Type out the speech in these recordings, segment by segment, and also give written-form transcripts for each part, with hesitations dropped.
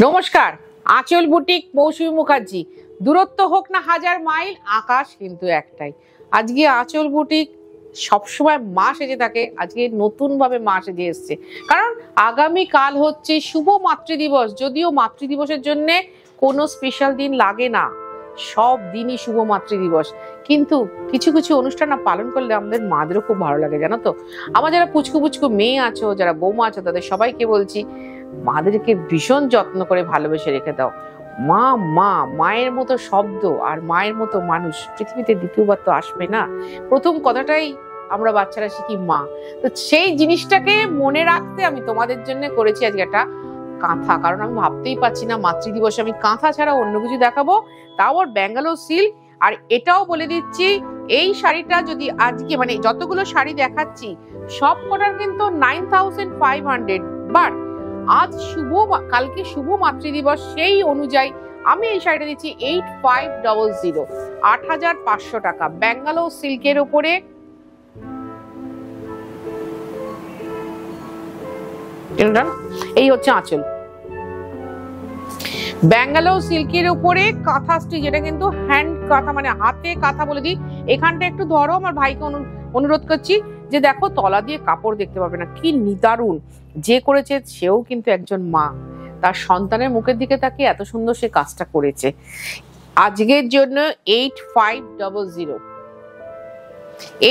নমস্কার, আঁচল বুটিক, মৌসুমী মুখার্জি। দূরত্ব হোক না 1000 মাইল, আকাশ কিন্তু একটাই। আজকে আঁচল বুটিক সবসময় মা সেজে থাকে, আজকে নতুন ভাবে মা সেজে এসছে। কারণ আগামী কাল হচ্ছে শুভ মাতৃদিবস। যদিও মাতৃদিবসের জন্য কোনো স্পেশাল দিন লাগে না, সব দিনই শুভ মাতৃদিবস, কিন্তু কিছু কিছু অনুষ্ঠান পালন করলে আমাদের মাদেরও খুব ভালো লাগে, জানো তো। আমার যারা পুচকু পুচকু মেয়ে আছো, যারা বৌমা আছো, তাদের সবাইকে বলছি মাদেরকে ভীষণ যত্ন করে ভালোবেসে রেখে দাও। মা মা মায়ের মতো শব্দ আর মায়ের মতো মানুষ পৃথিবীতে দ্বিতীয়বার তো আসবে না। প্রথম কথাটাই আমরা বাচ্চারা শিখি মা। তো সেই জিনিসটাকে মনে রাখতে আমি তোমাদের জন্য করেছি আজকে একটা কাঁথা। কারণ আমি ভাবতেই পারছি না মাতৃদিবসে আমি কাঁথা ছাড়া অন্য কিছু দেখাবো, তাও আর ব্যাঙ্গালোর সিল্ক। আর এটাও বলে দিচ্ছি, এই শাড়িটা যদি আজকে মানে যতগুলো শাড়ি দেখাচ্ছি সব কটার কিন্তু 9500, বাট আজ কালকে শুভ মাতৃদিবস, সেই অনুযায়ী আমি এই শাড়িটা দিচ্ছি 8500, 8500 টাকা ব্যাঙ্গালোর সিল্কের উপরে। এই হচ্ছে আঁচল, ব্যাঙ্গালোর সিল্কের উপরে কাঁথা স্টিচ, যেটা কিন্তু হ্যান্ড কাঁথা, মানে হাতে কাঁথা বলে দিই। এখানটা একটু ধরো, আমার ভাইকে অনুরোধ করছি যে দেখো তলা দিয়ে কাপড় দেখতে পাবে না, কি নিদারুণ। যে করেছে সেও কিন্তু একজন মা, তার সন্তানের মুখের দিকে তাকিয়ে এত সুন্দর সে কাজটা করেছে। আজকের জন্য 8500,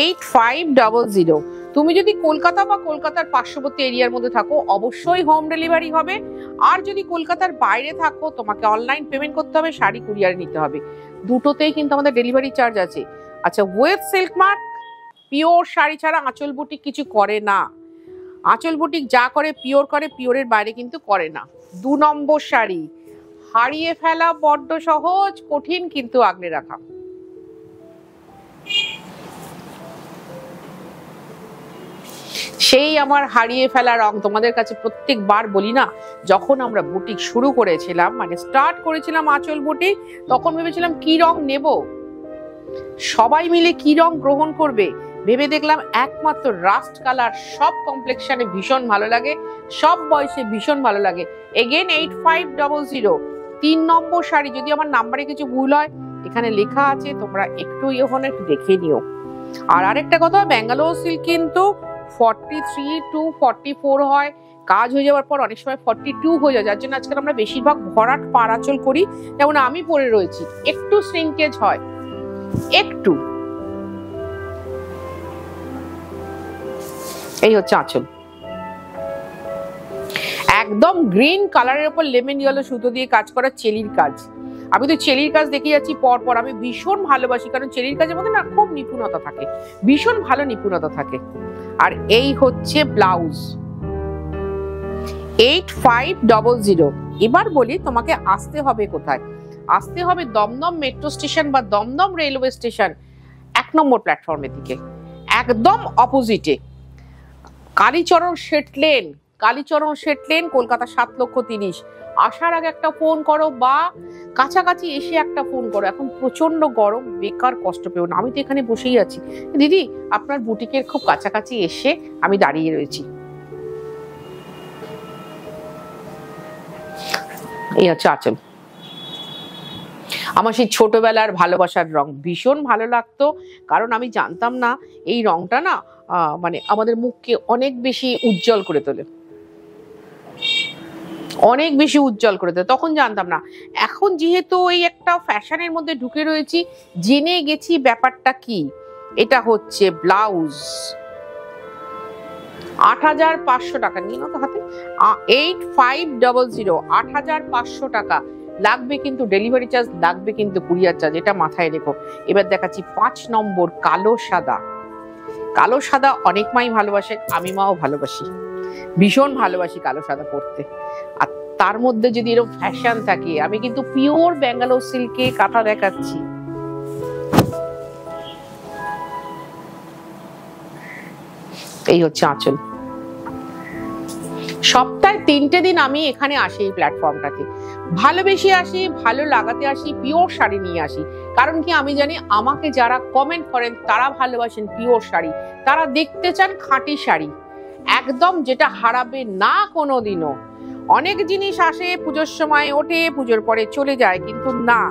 8500। তুমি যদি কলকাতা বা কলকাতার পার্শ্ববর্তী এরিয়ার মধ্যে থাকো অবশ্যই হোম ডেলিভারি হবে। আর যদি কলকাতার বাইরে থাকো তোমাকে অনলাইন পেমেন্ট করতে হবে, শাড়ি কুরিয়ারে নিতে হবে। দুটোতেই কিন্তু আমাদের ডেলিভারি চার্জ আছে। আচ্ছা, web silk mark pure sari ছাড়া আঁচল বুটিক কিছু করে না। আঁচল বুটিক যা করে পিওর করে, পিওরের বাইরে কিন্তু করে না। 2 নম্বর শাড়ি, হারিয়ে ফেলা বড্ড সহজ, কঠিন কিন্তু আগলে রাখা। সেই আমার হারিয়ে ফেলা রং তোমাদের কাছে প্রত্যেকবার বলি না, যখন আমরা বুটিক শুরু করেছিলাম, মানে স্টার্ট করেছিলাম আঁচল বুটিক, তখন ভেবেছিলাম কি রং নেব, সবাই মিলে কি রং গ্রহণ করবে। ভেবে দেখলাম একমাত্র রাস্ট কালার, সব কমপ্লেক্সনে ভীষণ ভালো লাগে, সব বয়সে ভীষণ ভালো লাগে। এগেন 8500, 3 নম্বর শাড়ি। যদি আমার নাম্বারে কিছু ভুল হয় এখানে লেখা আছে, তোমরা একটু ওখানে একটু দেখে নিও। আর আরেকটা কথা, ব্যাঙ্গালোর সিল্ক কিন্তু 43 to 44 হয়, কাজ হয়ে যাওয়ার পর অনেক সময় 42 হয়ে যায়, যার জন্য আজকাল আমরা বেশিরভাগ ভরাট পারাচল করি। যেমন আমি পরে রয়েছি, একটু শ্রিঙ্কেজ হয়, একটু। এই হচ্ছে আঁচল, একদম গ্রিন কালারের উপর লেমন ইয়েলো সুতো দিয়ে কাজ করা চেলির কাজ। আমি তো চেলির কাজ দেখে যাচ্ছি পর, আমি ভীষণ ভালোবাসি, কারণ চেলির কাজের মধ্যে না খুব নিপুণতা থাকে, ভীষণ ভালো নিপুণতা থাকে। আর এই হচ্ছে ব্লাউজ, 8500। এবার বলি তোমাকে আসতে হবে কোথায়। আসতে হবে দমদম মেট্রো স্টেশন বা দমদম রেলওয়ে স্টেশন 1 নম্বর প্ল্যাটফর্মের দিকে, একদম অপোজিটে কালীচরণ শেট লেন, কালীচরণ শেট লেন, কলকাতা 7,30,000। আসার আগে একটা ফোন করো বা কাছাকাছি এসে একটা ফোন করো। এখন প্রচন্ড গরম, বেকার কষ্ট পেও না, আমি তো এখানে বসেই আছি। দিদি আপনার বুটিকের খুব কাছাকাছি এসে আমি দাঁড়িয়ে রয়েছি। এই হচ্ছে আঁচল, আমার সেই ছোটবেলার ভালোবাসার রং, ভীষণ ভালো লাগতো। কারণ আমি জানতাম না এই রংটা না মানে আমাদের মুখকে অনেক বেশি উজ্জ্বল করে তোলে, অনেক বেশি উজ্জ্বল করে দেয়, তখন জানতাম না। এখন যেহেতু এই একটা ফ্যাশনের মধ্যে ঢুকে রয়েছি, জেনে গেছি ব্যাপারটা কি। এটা হচ্ছে ব্লাউজ, 8500 টাকা। নিয়ে নাও তো হাতে, 8500, 8500 টাকা লাগবে, কিন্তু ডেলিভারি চার্জ লাগবে, কিন্তু কুরিয়ার চার্জ, এটা মাথায় রেখো। এবার দেখাচ্ছি 5 নম্বর কালো সাদা। কালো সাদা অনেক মাই ভালোবাসে, আমি মাও ভালোবাসি, ভীষণ ভালোবাসি কালো সাদা পরতে। আর তার মধ্যে যদি এরকম ফ্যাশন থাকে, আমি কিন্তু পিওর ব্যাঙ্গালোর সিল্কে কাঁথা দেখাচ্ছি। এই হচ্ছে আঁচল। সপ্তাহে 3টে দিন আমি এখানে আসি, এই প্ল্যাটফর্মটাতে ভালোবেসে আসি, ভালো লাগাতে আসি, পিওর শাড়ি নিয়ে আসি। কারণ কি আমি জানি আমাকে যারা কমেন্ট করেন তারা ভালোবাসেন পিওর শাড়ি, তারা দেখতে চান খাঁটি শাড়ি, একদম যেটা হারাবে না কোনোদিনও। অনেক জিনিস আসে পুজোর সময়, ওঠে, পুজোর পরে চলে যায়, কিন্তু না,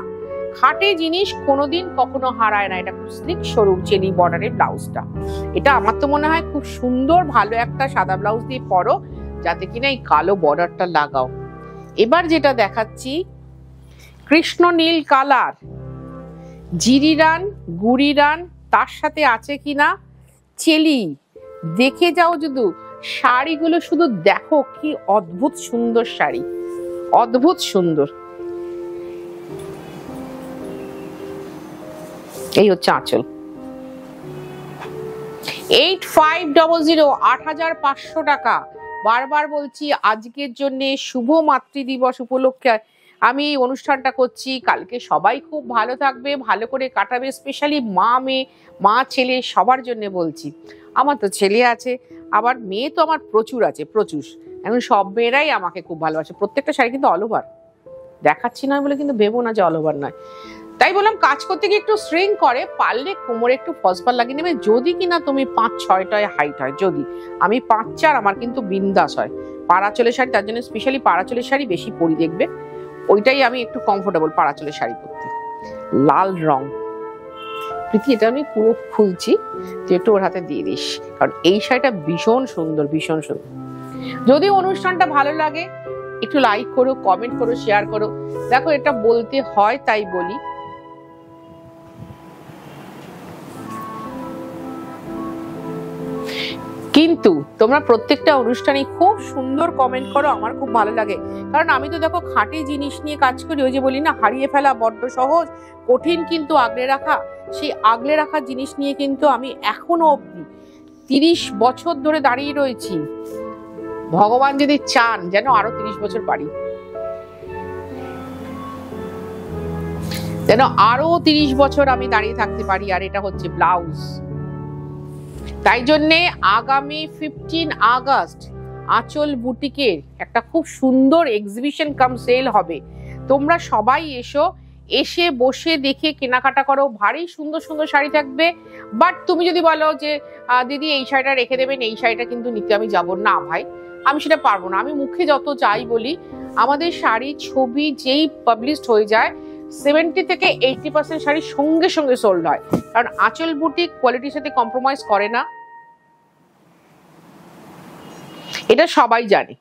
খাঁটি জিনিস কোনোদিন কখনো হারায় না। এটা খুব স্লিক সরু চেরি বর্ডারের ব্লাউজটা, এটা আমার তো মনে হয় খুব সুন্দর। ভালো একটা সাদা ব্লাউজ দিয়ে পরো, যাতে কিনা এই কালো বর্ডারটা লাগাও। এবার যেটা দেখাচ্ছি কৃষ্ণ নীল কালার, জিরিরান গুড়িরান, তার সাথে আছে কিনা চেলি। দেখে যাও শুধু শাড়িগুলো, শুধু দেখো কি অদ্ভুত সুন্দর শাড়ি, অদ্ভুত সুন্দর। এই হচ্ছে আঁচল। 8500, 8500 টাকা। বারবার বলছি আজকের জন্য শুভ মাতৃ দিবস উপলক্ষে আমি এই অনুষ্ঠানটা করছি। কালকে সবাই খুব ভালো থাকবে, ভালো করে কাটাবে, স্পেশালি মা মেয়ে, মা ছেলে সবার জন্য বলছি। আমার তো ছেলে আছে, আবার মেয়ে তো আমার প্রচুর আছে, প্রচুর। এখন সব মেয়েরাই আমাকে খুব ভালোবাসে। প্রত্যেকটা শাড়ি কিন্তু অল ওভার দেখাচ্ছি না বলে কিন্তু ভেবো না যে অল ওভার নয়। তাই বললাম কাজ করতে গিয়ে একটু স্ট্রিং করে, পারলে কোমরে একটু ফসফর লাগিয়ে নেবে, যদি কিনা তুমি 5-6টায় হাইট হয়। যদি আমি 5-4, আমার কিন্তু বিন্দাস হয়। পাড়াচলের শাড়ি, তার জন্য স্পেশালি পাড়াচলের শাড়ি বেশি পরি, দেখবে ওইটাই আমি একটু কমফোর্টেবল পাড়াচলের শাড়ি পরতে। লাল রং প্রীতি, এটা আমি পুরো খুলছি, তুই একটু ওর হাতে দিয়ে দিস, কারণ এই শাড়িটা ভীষণ সুন্দর, ভীষণ সুন্দর। যদি অনুষ্ঠানটা ভালো লাগে একটু লাইক করো, কমেন্ট করো, শেয়ার করো। দেখো এটা বলতে হয় তাই বলি, কিন্তু তোমরা প্রত্যেকটা অনুষ্ঠানে খুব সুন্দর কমেন্ট করো, আমার খুব ভালো লাগে। কারণ আমি তো দেখো খাঁটি জিনিস নিয়ে কাজ করি। ওই যে বলি না, হারিয়ে ফেলা বড্ড সহজ, কঠিন কিন্তু আগলে রাখা। সেই আগলে রাখা জিনিস নিয়ে কিন্তু আমি এখনো অবধি 30 বছর ধরে দাঁড়িয়ে রয়েছি। ভগবান যদি চান যেন আরো 30 বছর পারি, যেন আরো 30 বছর আমি দাঁড়িয়ে থাকতে পারি। আর এটা হচ্ছে ব্লাউজ। তাই জন্যে আগামী 15 আগস্ট আঁচল বুটিকের একটা খুব সুন্দর এক্সিবিশন কাম সেল হবে। তোমরা সবাই এসো, এসে বসে দেখে কেনাকাটা করো। ভারী সুন্দর সুন্দর শাড়ি থাকবে। বাট তুমি যদি বলো যে দিদি এই শাড়িটা রেখে দেবেন, এই শাড়িটা কিন্তু নিতে আমি যাব না, ভাই আমি সেটা পারবো না। আমি মুখে যত চাই বলি, আমাদের শাড়ি ছবি যেই পাবলিশড হয়ে যায় 70 থেকে 80% শাড়ি সঙ্গে সঙ্গে সোল্ড হয়। কারণ আঁচল বুটিক কোয়ালিটির সাথে কম্প্রোমাইজ করে না, এটা সবাই জানে।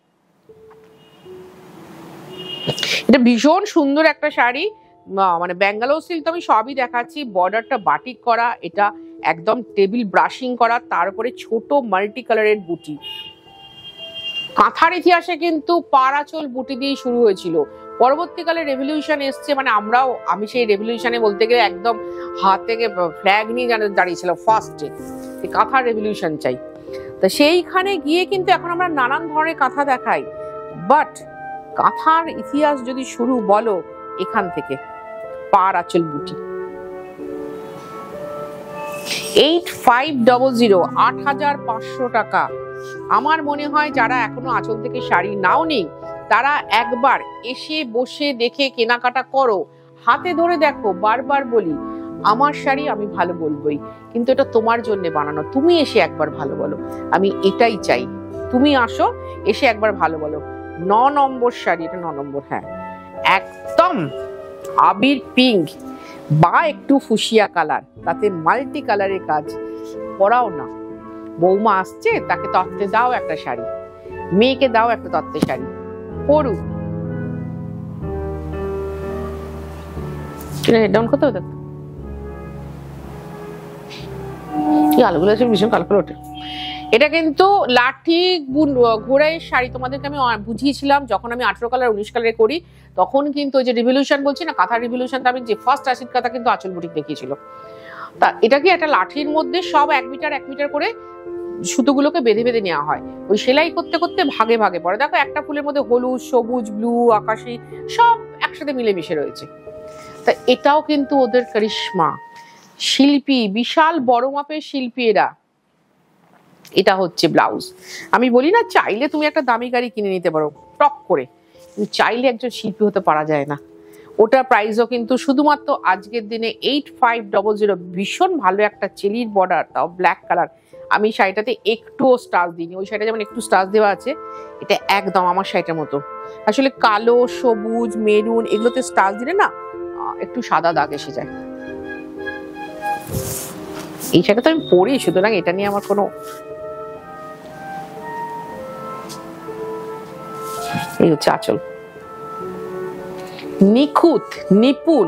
এটা ভীষণ সুন্দর একটা শাড়ি, মানে ব্যাঙ্গালোর সিল্ক তো আমি সবই দেখাচ্ছি। বর্ডারটা বাটিক করা, এটা একদম টেবিল ব্রাশিং করা, তার উপরে ছোট মাল্টি কালারের বুটি। কাঁথার ইতিহাসে কিন্তু পাড়াচল বুটি দিয়ে শুরু হয়েছিল। পরবর্তীকালে রেভলিউশন এসছে, মানে আমি সেই রেভলিউশনে বলতে গেলে একদম হাত থেকে ফ্ল্যাগ নিয়ে দাঁড়িয়েছিল ফার্স্টে, কাঁথার রেভলিউশন চাই। তা সেইখানে গিয়ে কিন্তু এখন আমরা নানান ধরনের কাঁথা দেখাই। বাট কাঁথার ইতিহাস যদি শুরু বলো এখান থেকে, পাড়াচল বুটি। 8500, 8500 টাকা। আমার মনে হয় যারা এখনো আঁচল থেকে শাড়ি নাওনি, তারা একবার এসে বসে দেখে কেনাকাটা করো, হাতে ধরে দেখো। বারবার বলি আমার শাড়ি আমি ভালো বলবোই, কিন্তু এটা তোমার জন্য বানানো। তুমি এসে একবার ভালো বলো, আমি এটাই চাই। তুমি আসো, এসে একবার ভালো বলো। 9 নম্বর শাড়ি, এটা 9 নম্বর, হ্যাঁ একদম আবির পিঙ্ক বা একটু ফুসিয়া কালার, তাতে মাল্টি কালারের কাজ। পরাও না, বৌমা আসছে তাকে তত্ত্বে দাও একটা শাড়ি, মেয়েকে দাও একটা তত্ত্বের শাড়ি, পড়ুক। ডাউন করতে হতো কি আলোগুলো আছে, ভীষণ কালো করে ওঠে। এটা কিন্তু লাঠি ঘোড়াইয়ের শাড়ি। তোমাদেরকে আমি বুঝিয়েছিলাম যখন আমি 18 কালার 19 কালারে করি, তখন কিন্তু ওই যে রিভলিউশন বলছি না, কাঁথা রিভলিউশন, আমি যে ফার্স্ট আশির কাঁথা কিন্তু আঁচল বুটিক দেখিয়েছিল। তা এটা কি একটা লাঠির মধ্যে সব 1 মিটার 1 মিটার করে সুতোগুলোকে বেঁধে বেঁধে নেওয়া হয়। ওই সেলাই করতে করতে ভাগে ভাগে পড়ে। দেখো একটা ফুলের মধ্যে হলুদ, সবুজ, ব্লু, আকাশি সব একসাথে মিলেমিশে রয়েছে। তা এটাও কিন্তু ওদের কারিশমা, শিল্পী, বিশাল বড় মাপের শিল্পী এরা। এটা হচ্ছে ব্লাউজ। আমি বলি না, চাইলে তুমি একটা দামি গাড়ি কিনে নিতে পারো টক করে, চাইলে একজন শিল্পী হতে পারা যায় না। ওটার প্রাইসও কিন্তু শুধুমাত্র আজকের দিনে 8500। ভীষণ ভালো একটা চেলির বর্ডার, তাও ব্ল্যাক কালার। আমি শাড়িটাতে একটুও স্টার্চ দিইনি, ওই শাড়িটা যেমন একটু স্টার্চ দেওয়া আছে, এটা একদম আমার শাড়িটার মতো। আসলে কালো, সবুজ, মেরুন এগুলোতে স্টার্চ দিলে না একটু সাদা দাগ এসে যায়। এই শাড়িটা তো আমি পরি, সুতরাং এটা নিয়ে আমার কোনো, এই হচ্ছে আঁচল। নিখুঁত, নিপুণ,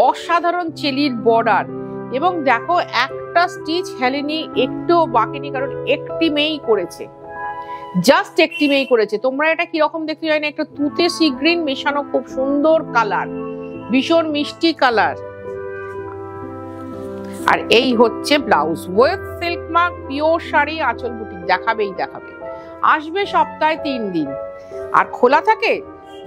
অসাধারণ চেলির বর্ডার, এবং দেখো একটা স্টিচ হেলেনি, একটুও বাকিনি, কারণ একটি মেয়েই করেছে, জাস্ট একটি মেয়েই করেছে। তোমরা এটা কিরকম দেখতে চাই না, একটা তুতে সি গ্রিন মেশানো, খুব সুন্দর কালার, ভীষণ মিষ্টি কালার। আর এই হচ্ছে blouse, web silk mark pure sari, আঁচল বুটিক দেখাবেই দেখাবে। আসবে সপ্তাহে 3 দিন, আর খোলা থাকে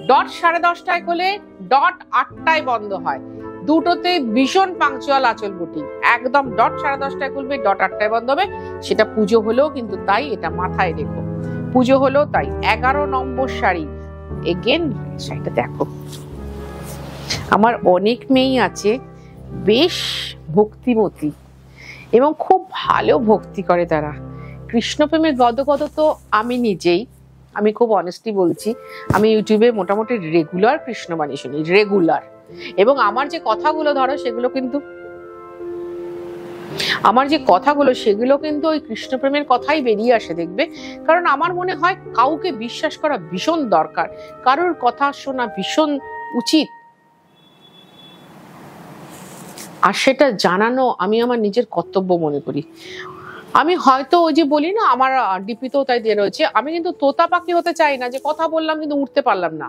ডট 10:30টায় খোলে, ডট 8টায় বন্ধ হয়। দুটোতে ভীষণ পাংচুয়াল আঁচল বুটিক, একদম ডট 10:30টায় খুলবে, ডট 8টায় বন্ধ হবে। সেটা পুজো হলেও কিন্তু তাই, এটা মাথায় রেখো, পুজো হলেও তাই। 11 নম্বর শাড়ি, এগেন শাড়িটা দেখো। আমার অনেক মেয়েই আছে বেশ ভক্তিমতী এবং খুব ভালো ভক্তি করে তারা। কৃষ্ণপ্রেমের গদগদ তো আমি নিজেই, আমি খুব অনেস্টলি বলছি, আমি ইউটিউবে মোটামুটি রেগুলার কৃষ্ণবাণী শুনি, রেগুলার। এবং আমার যে কথাগুলো ধরো সেগুলো কিন্তু, সেগুলো কিন্তু ওই কৃষ্ণপ্রেমের কথাই বেরিয়ে আসে, দেখবে। কারণ আমার মনে হয় কাউকে বিশ্বাস করা ভীষণ দরকার, কারোর কথা শোনা ভীষণ উচিত, আর সেটা জানানো আমি আমার নিজের কর্তব্য মনে করি। আমি হয়তো ওই যে বলি না, আমার ডিপিতেও তাই দিয়ে রয়েছে, আমি কিন্তু তোতা পাখি হতে চাই না, যে কথা বললাম কিন্তু উঠতে পারলাম না।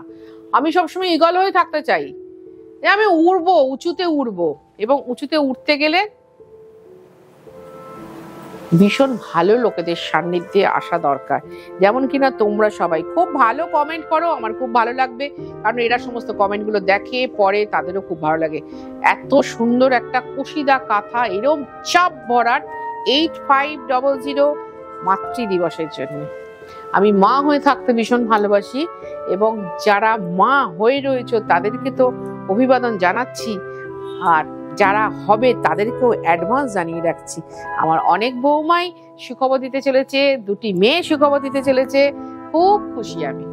আমি সবসময় ইগল হয়ে থাকতে চাই, যে আমি উড়বো, উঁচুতে উড়বো। এবং উঁচুতে উঠতে গেলে ভীষণ ভালো লোকেদের সান্নিধ্যে আসা দরকার, যেমন কিনা তোমরা সবাই খুব ভালো কমেন্ট করো, আমার খুব ভালো লাগবে, কারণ এরা সমস্ত কমেন্ট গুলো দেখে পরে, তাদেরও খুব ভালো লাগে। এত সুন্দর একটা কশিদা কাঁথা, এরকম চাপ ভরার, 8500 মাতৃ দিবসের জন্য। আমি মা হয়ে থাকতে ভীষণ ভালোবাসি, এবং যারা মা হয়ে রয়েছে তাদেরকে তো অভিবাদন জানাচ্ছি, আর যারা হবে তাদেরকেও অ্যাডভান্স জানিয়ে রাখছি। আমার অনেক বৌমাই সুখবর দিতে চলেছে, 2টি মেয়ে সুখবর দিতে চলেছে, খুব খুশি, আমি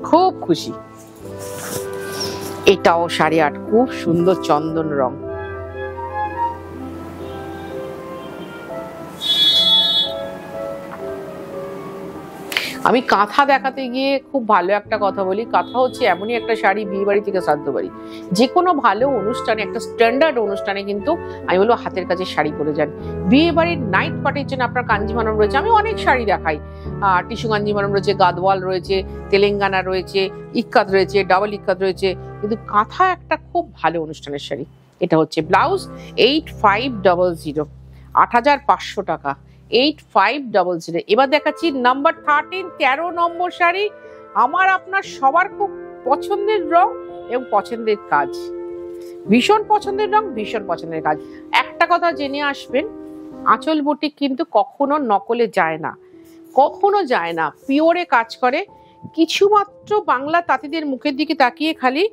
খুব খুশি। এটাও 8.5, খুব সুন্দর চন্দন রং। আমি কাঁথা দেখাতে গিয়ে খুব ভালো একটা কথা বলি, কাঁথা হচ্ছে এমনই একটা শাড়ি, বিয়ে বাড়ি থেকে শ্রাদ্ধ বাড়ি, যে কোনো ভালো অনুষ্ঠানে, একটা স্ট্যান্ডার্ড অনুষ্ঠানে কিন্তু আমি বলবো হাতের কাছে শাড়ি পরে যান। বিয়ে বাড়ির নাইট পার্টির জন্য আপনার কাঞ্জিভারম রয়েছে, আমি অনেক শাড়ি দেখাই, টিস্যু কাঞ্জিভারম রয়েছে, গাদওয়াল রয়েছে, তেলেঙ্গানা রয়েছে, ইক্কাত রয়েছে, ডাবল ইক্কাত রয়েছে, কিন্তু কাঁথা একটা খুব ভালো অনুষ্ঠানের শাড়ি। এটা হচ্ছে ব্লাউজ, 8500, 8500 টাকা, 8500। এবার দেখাচ্ছি নাম্বার 13, 13 নম্বর শাড়ি। আমার আপনার সবার খুব পছন্দের রং এবং পছন্দের কাজ, ভীষণ পছন্দের রং, ভীষণ পছন্দের কাজ। একটা কথা জেনে আসবেন, আঁচল বুটিক কিন্তু কখনো নকলে যায় না, কখনো যায় না, পিওরে কাজ করে। কিছুমাত্র বাংলা তাঁতিদের মুখের দিকে তাকিয়ে খালি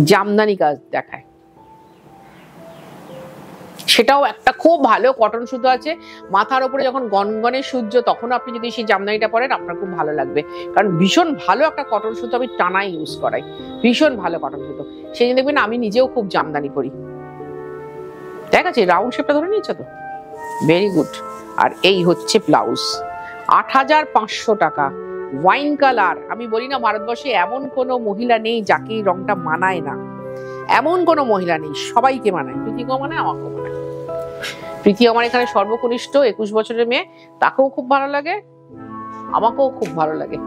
জামদানি কাজ দেখায়, সেটাও একটা খুব ভালো কটন সুতো আছে। মাথার উপরে যখন গনগনে সূর্য, তখন আপনি যদি সেই জামদানিটা পরেন আপনার খুব ভালো লাগবে, কারণ ভীষণ ভালো একটা কটন সুতো আমি টানাই ইউজ করাই, ভীষণ ভালো কটন সুতো। সেই জন্য দেখবেন আমি নিজেও খুব জামদানি করি। ঠিক আছে, রাউন্ড শেপটা ধরে নিয়েছো তো, ভেরি গুড। আর এই হচ্ছে ব্লাউজ, 8500 টাকা, ওয়াইন কালার। আমি বলি না, ভারতবর্ষে এমন কোনো মহিলা নেই যাকে এই রংটা মানায় না, এমন কোনো মহিলা নেই, সবাইকে মানায়। প্রীতিকেও মানায়, আমাকেও মানায়। প্রীতি আমার এখানে সর্বকনিষ্ঠ, 21 বছরের মেয়ে, তাকেও খুব ভালো লাগে, আমাকেও খুব ভালো লাগে।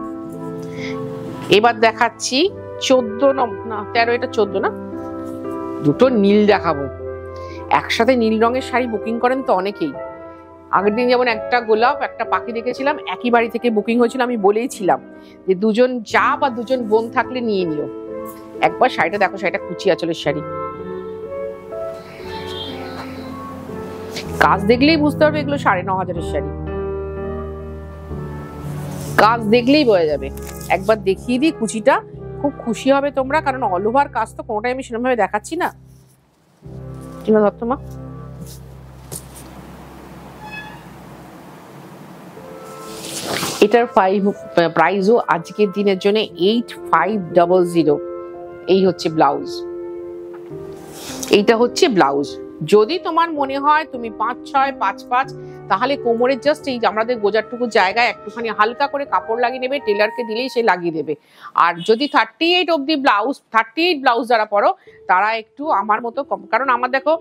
এবার দেখাচ্ছি 14 না 13, এটা 14 না, দুটো নীল দেখাবো। একসাথে নীল রঙের শাড়ি বুকিং করেন তো অনেকেই। আগের দিন যেমন একটা গোলাপ, একটা পাখি দেখেছিলাম, একই বাড়ি থেকে বুকিং হয়েছিল। আমি বলেইছিলাম যে 2জন যা বা 2জন বোন থাকলে নিয়ে নিও। একবার শাড়িটা দেখো, শাড়িটা কুচি আঁচলের শাড়ি, কাজ দেখলেই বুঝতে পারবে এগুলো 9500 শাড়ি, কাজ দেখলেই বোঝা যাবে। একবার দেখিয়ে দিই কুচিটা, খুব খুশি হবে তোমরা, কারণ অল ওভার কাজ তো কোনোটাই আমি সেরকম ভাবে দেখাচ্ছি না। টিনা দত্তমা, এটার প্রাইসও আজকের দিনের জন্য 8500। এই হচ্ছে ব্লাউজ, এইটা হচ্ছে ব্লাউজ। যদি তোমার মনে হয় তুমি 5-6, 5-5, তাহলে কোমরের জাস্ট এই আমাদের গোজারটুকু জায়গায় একটুখানি হালকা করে কাপড় লাগিয়ে নেবে, টেলারকে দিলেই সে লাগিয়ে দেবে। আর যদি 38 অব্দি ব্লাউজ, 38 ব্লাউজ যারা পরো তারা একটু আমার মতো, কারণ আমার দেখো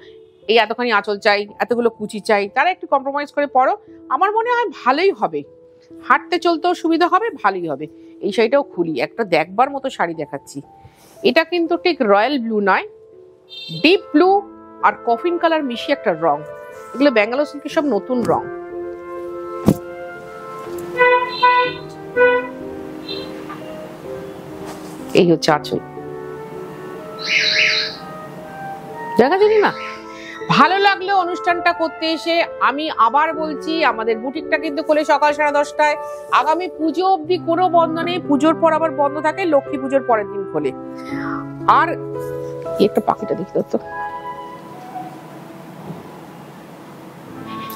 এই এতখানি আঁচল চাই, এতগুলো কুচি চাই, তারা একটু কম্প্রোমাইজ করে পরো, আমার মনে হয় ভালোই হবে, হাঁটতে চলতেও সুবিধা হবে, ভালোই হবে। এই শাড়িটাও খুলি, একটা দেখবার মতো শাড়ি দেখাচ্ছি। এটা কিন্তু ঠিক রয়্যাল ব্লু নয়, ডিপ ব্লু আর কফিন কালার মিশিয়ে একটা রং। এগুলো ব্যাঙ্গালোর সিল্কের সব নতুন রং। এই হচ্ছে আঁচল, দেখা যাচ্ছে না? ভালো লাগলো অনুষ্ঠানটা করতে এসে। আমি আবার বলছি, আমাদের বুটিকটা কিন্তু খোলে সকাল 10:30টায়। আগামী পুজো অবধি কোনো বন্ধ নেই, পুজোর পর আবার বন্ধ থাকে, লক্ষ্মী পুজোর পরের দিন খোলে। আর একটা পাখিটা দেখি তো,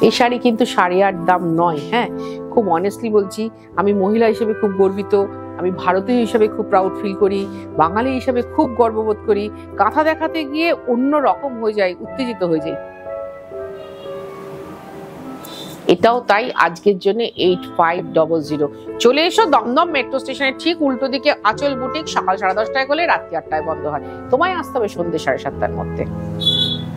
এই শাড়ি কিন্তু 8.5 দাম নয়। হ্যাঁ, খুব অনেস্টলি বলছি, আমি মহিলা হিসেবে খুব গর্বিত, আমি ভারতীয় হিসেবে খুব প্রাউড ফিল করি, বাঙালি হিসেবে খুব গর্ববোধ করি। কাঁথা দেখাতে গিয়ে অন্য রকম হয়ে যায়, উত্তেজিত হয়ে যায়। এটাও তাই, আজকের জন্য 8500। চলে এসো দমদম মেট্রো স্টেশনের ঠিক উল্টো দিকে আঁচল বুটিক। সকাল 10:30টায় গেলে রাত্রি 8টায় বন্ধ হয়, তোমায় আসতে হবে সন্ধ্যে 7:30টার মধ্যে।